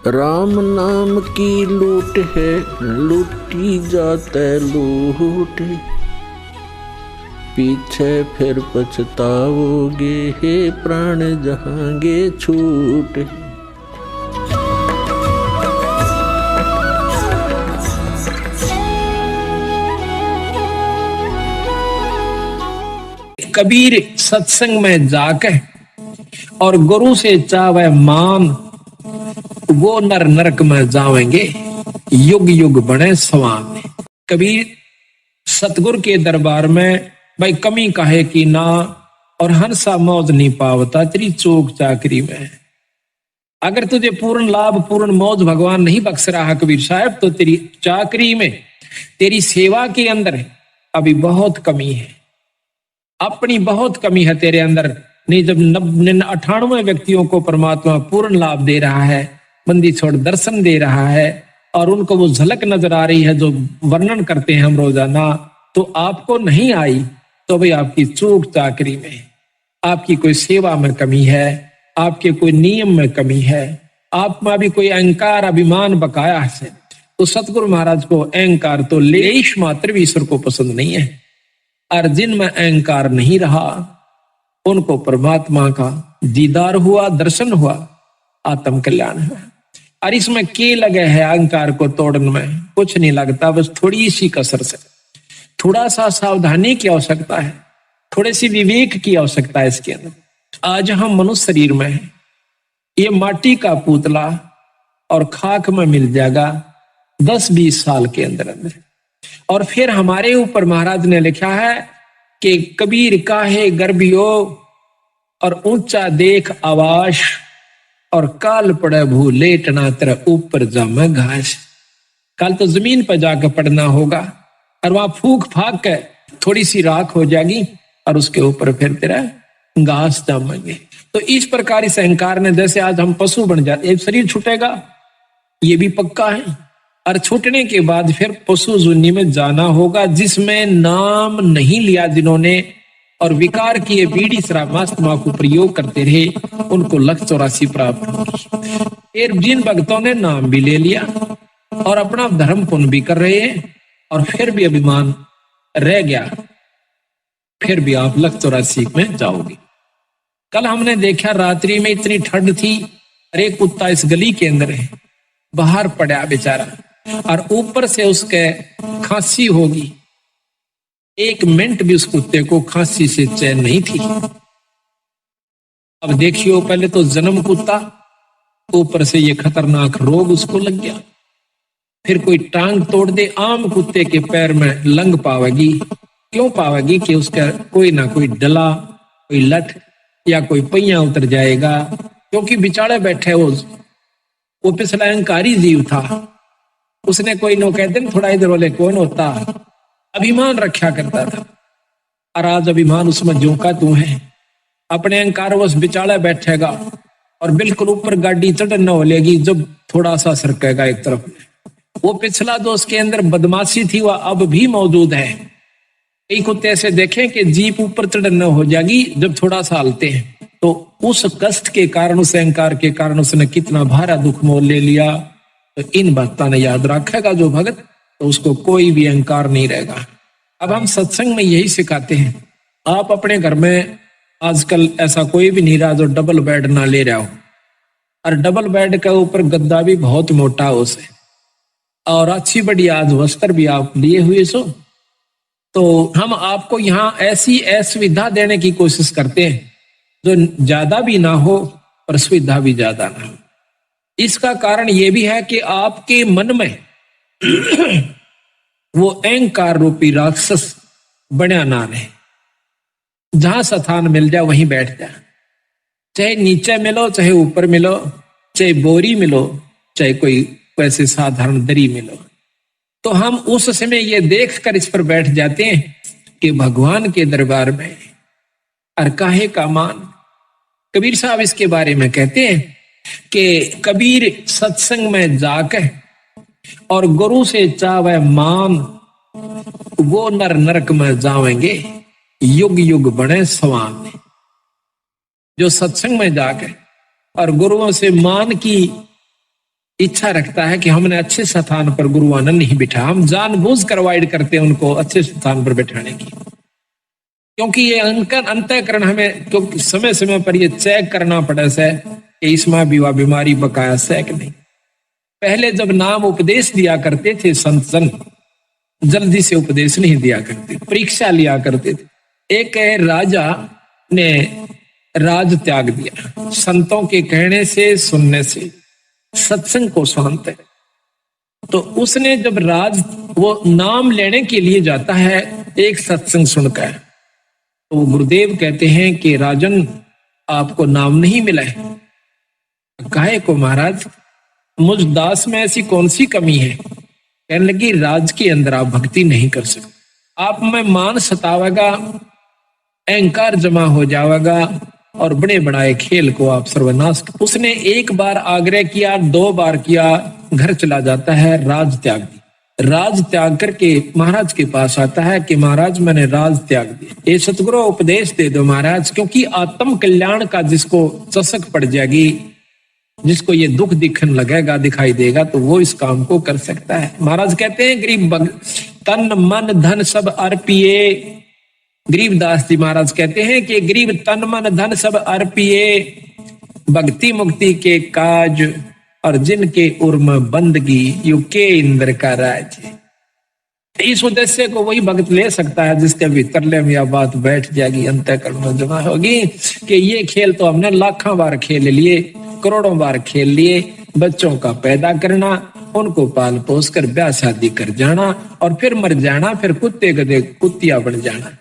राम नाम की लूट है, लूटी जाते लूट, पीछे फिर पछताओगे, हे प्राण जहांगे छूट। कबीर सत्संग में जाकर और गुरु से चावे मान, वो नर नरक में जावेंगे, युग युग बने सवान। कबीर सतगुरु के दरबार में भाई कमी काहे की ना, और हंसा मौज नहीं पावता तेरी चौक चाकरी में। अगर तुझे पूर्ण लाभ पूर्ण मौज भगवान नहीं बख्श रहा कबीर साहब, तो तेरी चाकरी में तेरी सेवा के अंदर अभी बहुत कमी है, अपनी बहुत कमी है तेरे अंदर। नहीं, जब 98 व्यक्तियों को परमात्मा पूर्ण लाभ दे रहा है, बंदी छोड़ दर्शन दे रहा है, और उनको वो झलक नजर आ रही है जो वर्णन करते हैं हम रोजाना, तो आपको नहीं आई, तो भाई आपकी चूक चाकरी में, आपकी कोई सेवा में कमी है, आपके कोई नियम में कमी है, आप में भी कोई अहंकार अभिमान बकाया है। तो सतगुरु महाराज को अहंकार तो लेश मात्र भी ईश्वर को पसंद नहीं है, और जिनमें अहंकार नहीं रहा उनको परमात्मा का दीदार हुआ, दर्शन हुआ, आत्म कल्याण हुआ। और इसमें के लगे है अहंकार को तोड़ने में, कुछ नहीं लगता, बस थोड़ी सी कसर से, थोड़ा सा सावधानी की आवश्यकता है, थोड़े सी विवेक की आवश्यकता है इसके अंदर। आज हम मनुष्य शरीर में है, ये माटी का पुतला और खाक में मिल जाएगा 10-20 साल के अंदर अंदर। और फिर हमारे ऊपर महाराज ने लिखा है कि कबीर काहे गर्भियो और ऊंचा देख आवास, और काल पड़े भू लेटना तेरा ऊपर जामे घास। कल तो जमीन पर जाकर पड़ना होगा, और वहां फूक फाक के थोड़ी सी राख हो जाएगी, और उसके ऊपर फिर तेरा घास जामेंगे। तो इस प्रकार इस अहंकार ने, जैसे आज हम पशु बन जाते, एक शरीर छूटेगा ये भी पक्का है, और छूटने के बाद फिर पशु जुन्नी में जाना होगा, जिसमें नाम नहीं लिया जिन्होंने, और विकार किए बीड़ी शराब मांस तंबाकू प्रयोग करते रहे, उनको 184 प्राप्त होगी। फिर जिन भक्तों ने नाम भी ले लिया और अपना धर्म पुण्य भी कर रहे हैं, और फिर भी अभिमान रह गया, फिर भी आप 184 में जाओगे। कल हमने देखा रात्रि में इतनी ठंड थी, अरे कुत्ता इस गली के अंदर है, बाहर पड़ा बेचारा, और ऊपर से उसके खांसी होगी, 1 मिनट भी उस कुत्ते को खांसी से चैन नहीं थी। अब देखियो, पहले तो जन्म कुत्ता, ऊपर से ये खतरनाक रोग उसको लग गया, फिर कोई टांग तोड़ दे, आम कुत्ते के पैर में लंग पावेगी। क्यों पावेगी? कि उसका कोई ना कोई डला, कोई लठ या कोई पहिया उतर जाएगा, क्योंकि बिचारे बैठे वो पिछला अहंकारी जीव था, उसने कोई नो कहते न थोड़ा इधर वाले कौन होता, अभिमान रखा करता था, और आज अभिमान उसमें झोंका तू है, अपने अहंकार वश बिचाड़ा बैठेगा, और बिल्कुल ऊपर गाड़ी चढ़ न हो लेगी जब थोड़ा सा सरकेगा एक तरफ। वो पिछला जो उसके अंदर बदमाशी थी वह अब भी मौजूद है। कई कुत्ते ऐसे देखें कि जीप ऊपर चढ़ न हो जाएगी जब थोड़ा सा हलते हैं, तो उस कष्ट के कारण, उस अहंकार के कारण उसने कितना भारा दुख मोल ले लिया। तो इन बातों ने याद रखेगा जो भगत, तो उसको कोई भी अहंकार नहीं रहेगा। अब हम सत्संग में यही सिखाते हैं, आप अपने घर में आजकल ऐसा कोई भी नहीं रहा जो डबल बेड ना ले रहा हो, और डबल बेड के ऊपर गद्दा भी बहुत मोटा हो से, और अच्छी बड़ी आज वस्त्र भी आप लिए हुए सो। तो हम आपको यहाँ ऐसी असुविधा देने की कोशिश करते हैं जो ज्यादा भी ना हो और सुविधा भी ज्यादा ना हो। इसका कारण यह भी है कि आपके मन में वो अहंकार रूपी राक्षस बना ना रहे, जहां स्थान मिल जाए वहीं बैठ जाए, चाहे नीचे मिलो चाहे ऊपर मिलो, चाहे बोरी मिलो चाहे कोई वैसे साधारण दरी मिलो। तो हम उस समय ये देखकर इस पर बैठ जाते हैं कि भगवान के दरबार में और काहे का मान। कबीर साहब इसके बारे में कहते हैं कि कबीर सत्संग में जाकर और गुरु से चावे मान, वो नर नरक में जावेंगे, युग युग बने सवान। जो सत्संग में जाकर और गुरुओं से मान की इच्छा रखता है कि हमने अच्छे स्थान पर गुरु आनंद नहीं बिठा, हम जानबूझ कर अवॉइड करते हैं उनको अच्छे स्थान पर बैठाने की, क्योंकि ये अंतःकरण हमें क्योंकि समय समय पर ये चेक करना पड़े से कि इसमें भी वह बीमारी बकाया से कि नहीं। पहले जब नाम उपदेश दिया करते थे संत जन, जल्दी से उपदेश नहीं दिया करते, परीक्षा लिया करते थे। एक राजा ने राज त्याग दिया, संतों के कहने से सुनने से, सत्संग को सुनते। तो उसने जब राज वो नाम लेने के लिए जाता है एक सत्संग सुनकर, तो गुरुदेव कहते हैं कि राजन आपको नाम नहीं मिला है। काहे को महाराज, मुझ दास में ऐसी कौन सी कमी है? कहने लगी राज के अंदर आप भक्ति नहीं कर सकते, आप में मान सतावेगा, अहंकार जमा हो जाएगा और बड़े बनाए खेल को आप सर्वनाश। उसने एक बार आग्रह किया, 2 बार किया, घर चला जाता है, राज त्याग दी। राज त्याग करके महाराज के पास आता है कि महाराज मैंने राज त्याग दिया, ये सतगुरु उपदेश दे दो महाराज, क्योंकि आत्म कल्याण का जिसको चसक पड़ जाएगी, जिसको ये दुख दिखने लगेगा, दिखाई देगा, तो वो इस काम को कर सकता है। महाराज कहते हैं गरीब तन मन धन सब अर्पिए, गरीबदास जी महाराज कहते हैं कि गरीब तन मन धन सब अर्पिए, भक्ति मुक्ति के काज और जिनके उर्म बंदगी यू के इंद्र का राज। इस उद्देश्य को वही भक्त ले सकता है जिसके भीतर में यह बात बैठ जाएगी, अंतःकरण में जमा होगी कि ये खेल तो हमने लाखों बार खेल लिए, करोड़ों बार खेल लिए। बच्चों का पैदा करना, उनको पाल पोस कर ब्याह शादी कर जाना और फिर मर जाना, फिर कुत्ते गधे कुत्तिया बन जाना,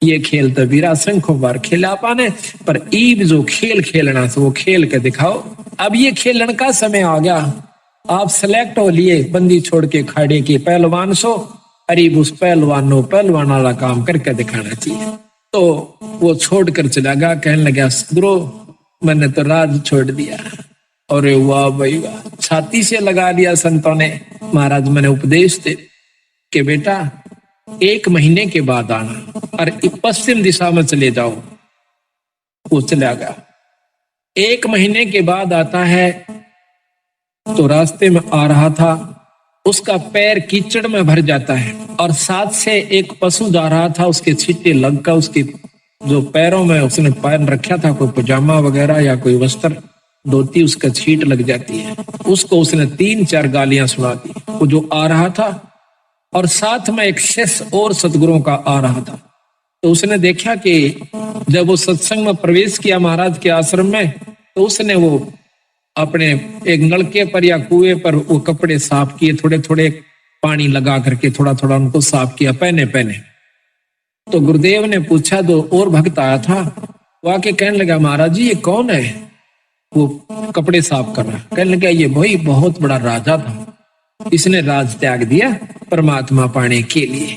ये खेल तो वीरा संख्यों बार खेला पाने। पर ईब जो खेल खेलना से वो खेल के दिखाओ। अब ये खेलन का समय आ गया, आप सिलेक्ट हो लिए, बंदी छोड़ के खाड़े के पहलवान सो, अरीब उस पहलवान पहलवान वाला काम करके दिखाना चाहिए। तो वो छोड़ कर चला गया, कहने लगा गुरु मैंने तो राज छोड़ दिया। अरे वाह भाई वाह, छाती से लगा लिया संतों ने। महाराज मैंने उपदेश दे कि बेटा 1 महीने के बाद आना और पश्चिम दिशा में चले जाओ। वो चला गया, 1 महीने के बाद आता है तो रास्ते में आ रहा था, उसका पैर कीचड़ में भर जाता है और साथ से एक पशु जा रहा था, उसके छींटे लग कर उसके जो पैरों में उसने पहन रखा था कोई पजामा वगैरह या कोई वस्त्र धोती, उसका छींट लग जाती है। उसको उसने 3-4 गालियां सुना दी। वो जो आ रहा था और साथ में एक शिष्य और सतगुरुओं का आ रहा था, तो उसने देखा कि जब वो सत्संग में प्रवेश किया महाराज के आश्रम में, तो उसने वो अपने एक नलके पर या कुएं पर वो कपड़े साफ किए, थोड़े थोड़े पानी लगा करके थोड़ा थोड़ा उनको साफ किया पहने पहने। तो गुरुदेव ने पूछा, दो और भक्त आया था, वो आके कहने लगा महाराज जी ये कौन है? वो कपड़े साफ कर रहा। कहने लगा ये भाई बहुत बड़ा राजा था, इसने राज त्याग दिया परमात्मा पाने के लिए।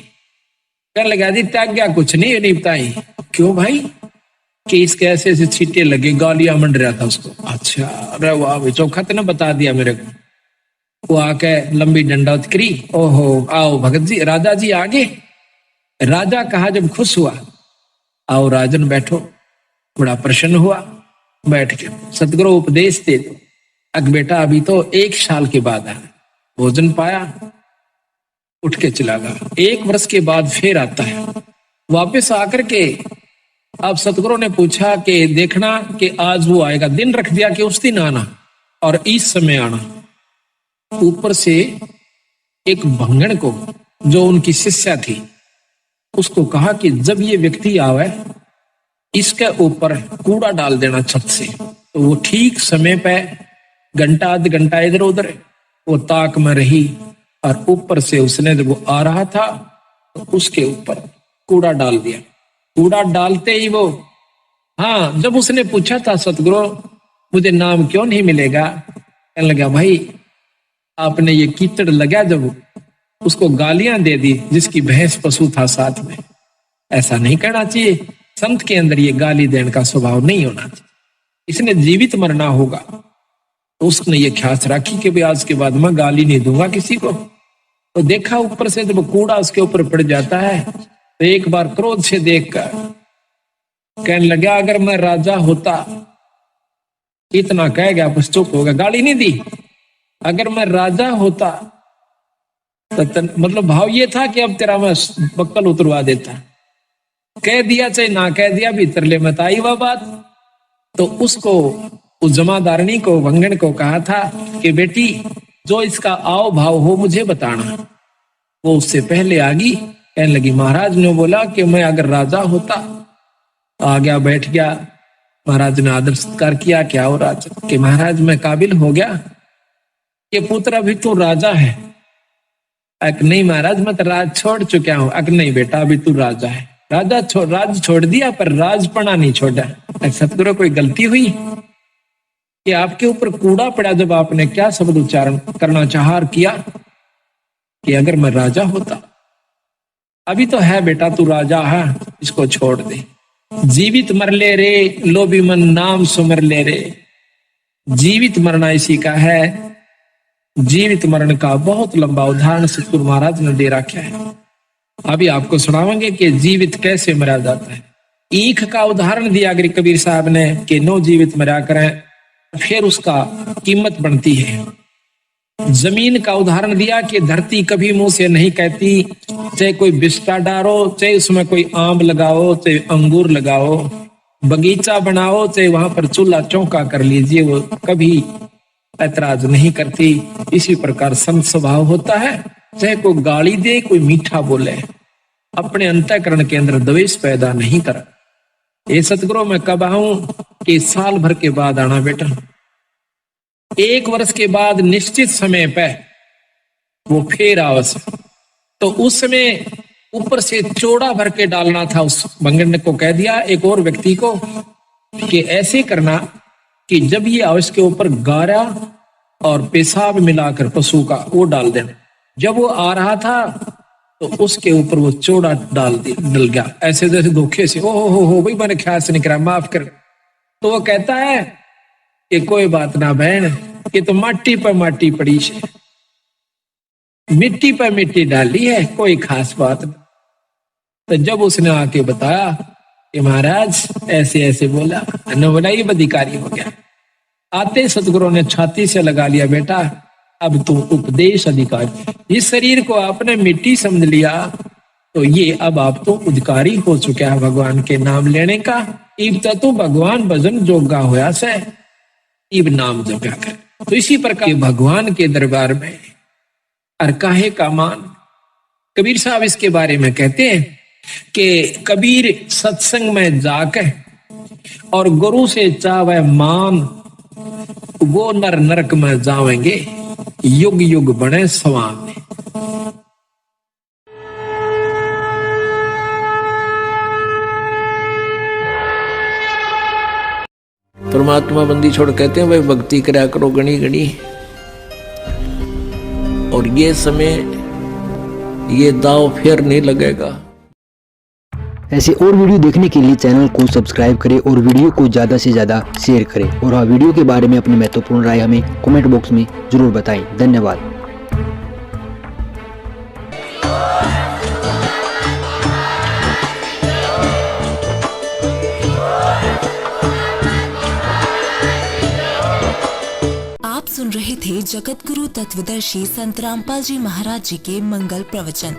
कहने लगा जी त्याग गया कुछ नहीं बताई। क्यों भाई? कि इसके ऐसे ऐसे छींटे लगे, गालियां मंड रहा था उसको। अच्छा अरे वाह भाई, चौखा ने बता दिया मेरे को। वो आके लंबी डंडौत करी, ओहो आओ भगत जी, राजा जी आगे। राजा कहा जब खुश हुआ, आओ राजन बैठो। बड़ा प्रसन्न हुआ, बैठ के सतगुरु उपदेश दे दो। अग बेटा अभी तो 1 साल के बाद आया, भोजन पाया, उठ के चला गया। 1 वर्ष के बाद फिर आता है, वापस आकर के अब सतगुरु ने पूछा कि देखना कि आज वो आएगा, दिन रख दिया कि उस दिन आना और इस समय आना। ऊपर से एक भंगण को जो उनकी शिष्या थी उसको कहा कि जब ये व्यक्ति आवे इसके ऊपर कूड़ा डाल देना छत से। तो वो ठीक समय पे घंटा आध घंटा इधर उधर वो ताक में रही और ऊपर से उसने जब वो आ रहा था तो उसके ऊपर कूड़ा डाल दिया। कूड़ा डालते ही वो, हाँ जब उसने पूछा था सतगुरु मुझे नाम क्यों नहीं मिलेगा, कहने लगा भाई आपने ये कीचड़ लगा जब उसको गालियां दे दी जिसकी भैंस पशु था साथ में। ऐसा नहीं करना चाहिए, संत के अंदर ये गाली देने का स्वभाव नहीं होना चाहिए, इसने जीवित मरना होगा। तो उसने ये ख्यास रखी कि भाई आज के बाद मैं गाली नहीं दूंगा किसी को। तो देखा ऊपर से जब कूड़ा उसके ऊपर पड़ जाता है तो एक बार क्रोध से देखकर कहने लगा अगर मैं राजा होता, इतना कह गया बस चुप हो गया, गाली नहीं दी। अगर मैं राजा होता तो मतलब भाव ये था कि अब तेरा मैं बक्कल उतरवा देता। कह दिया चाहे ना कह दिया, भीतर ले मत आई वह बात। तो उसको, उस जमादारनी को, वंगन को कहा था कि बेटी जो इसका आओ भाव हो मुझे बताना। वो उससे पहले आ गई, कहने लगी महाराज ने बोला कि मैं अगर राजा होता। आ गया, बैठ गया। महाराज ने आदर सत्कार किया। क्या हो राजा? कि महाराज मैं काबिल हो गया कि पुत्र अभी तू राजा है। अक नहीं महाराज मैं तो राज छोड़ चुका हूं। अक नहीं बेटा अभी तू राजा है। राज छोड़ दिया पर राजपना नहीं छोड़ा। सतगुरु कोई गलती हुई कि आपके ऊपर कूड़ा पड़ा जब आपने क्या शब्द उच्चारण करना चाहा और किया कि अगर मैं राजा होता। अभी तो है बेटा तू राजा है, इसको छोड़ दे। जीवित मर ले रे लोभी मन नाम सुमर ले रे। जीवित मरना इसी का है। जीवित मरण का बहुत लंबा उदाहरण सतगुरु महाराज ने दे रखा है। अभी आपको सुनावेंगे कि जीवित कैसे मरा जाता है। ईख का उदाहरण दिया गिरी कबीर साहब ने कि नो जीवित मरा करें, फिर उसका कीमत बनती है। जमीन का उदाहरण दिया कि धरती कभी मुंह से नहीं कहती। चाहे कोई बिस्टा डालो, चाहे उसमें कोई आम लगाओ, चाहे अंगूर लगाओ, बगीचा बनाओ, चाहे वहां पर चूल्हा चौका कर लीजिए, वो कभी ऐतराज नहीं करती। इसी प्रकार संत स्वभाव होता है। चाहे कोई गाली दे, कोई मीठा बोले, अपने अंतःकरण के अंदर द्वेष पैदा नहीं कर। ये सतगुरु मैं कब आऊं कि साल भर के बाद आना बेटा। 1 वर्ष के बाद निश्चित समय पे वो फिर आवस। तो उस समय ऊपर से चौड़ा भर के डालना था। उस बंगन को कह दिया एक और व्यक्ति को कि ऐसे करना कि जब ये आवस के ऊपर गारा और पेशाब मिलाकर पशु का वो डाल देना। जब वो आ रहा था तो उसके ऊपर वो चौड़ा डल गया, ऐसे जैसे धोखे से। ओ हो भाई मैंने ख्याल से नहीं करा, माफ कर। तो वो कहता है कि कोई बात ना बहन, ये तो माटी पर माटी पड़ी है, मिट्टी पर मिट्टी डाली है, कोई खास बात नहीं। तो जब उसने आके बताया कि महाराज ऐसे ऐसे बोला, बोला ये अधिकारी हो गया। आते सतगुरु ने छाती से लगा लिया, बेटा अब तू उपदेश अधिकारी। इस शरीर को आपने मिट्टी समझ लिया तो ये अब आप तो अधिकारी हो चुका है भगवान के नाम लेने का। इब तू भगवान भजन जोगा होया से, इब नाम जपा कर। तो इसी प्रकार भगवान के दरबार में और काहे का मान। कबीर साहब इसके बारे में कहते हैं कि कबीर सत्संग में जाकर और गुरु से चावे मान, वो नर नरक में जावेंगे, युग युग बने स्वामी। परमात्मा बंदी छोड़ कहते हैं भाई भक्ति करा करो गणी गणी। और ये समय ये दाव फिर नहीं लगेगा। ऐसे और वीडियो देखने के लिए चैनल को सब्सक्राइब करें और वीडियो को ज़्यादा से ज़्यादा शेयर करें। और हाँ, वीडियो के बारे में अपनी महत्वपूर्ण राय हमें कमेंट बॉक्स में ज़रूर बताएं। धन्यवाद। आप सुन रहे थे जगत गुरु तत्वदर्शी संत रामपाल जी महाराज जी के मंगल प्रवचन।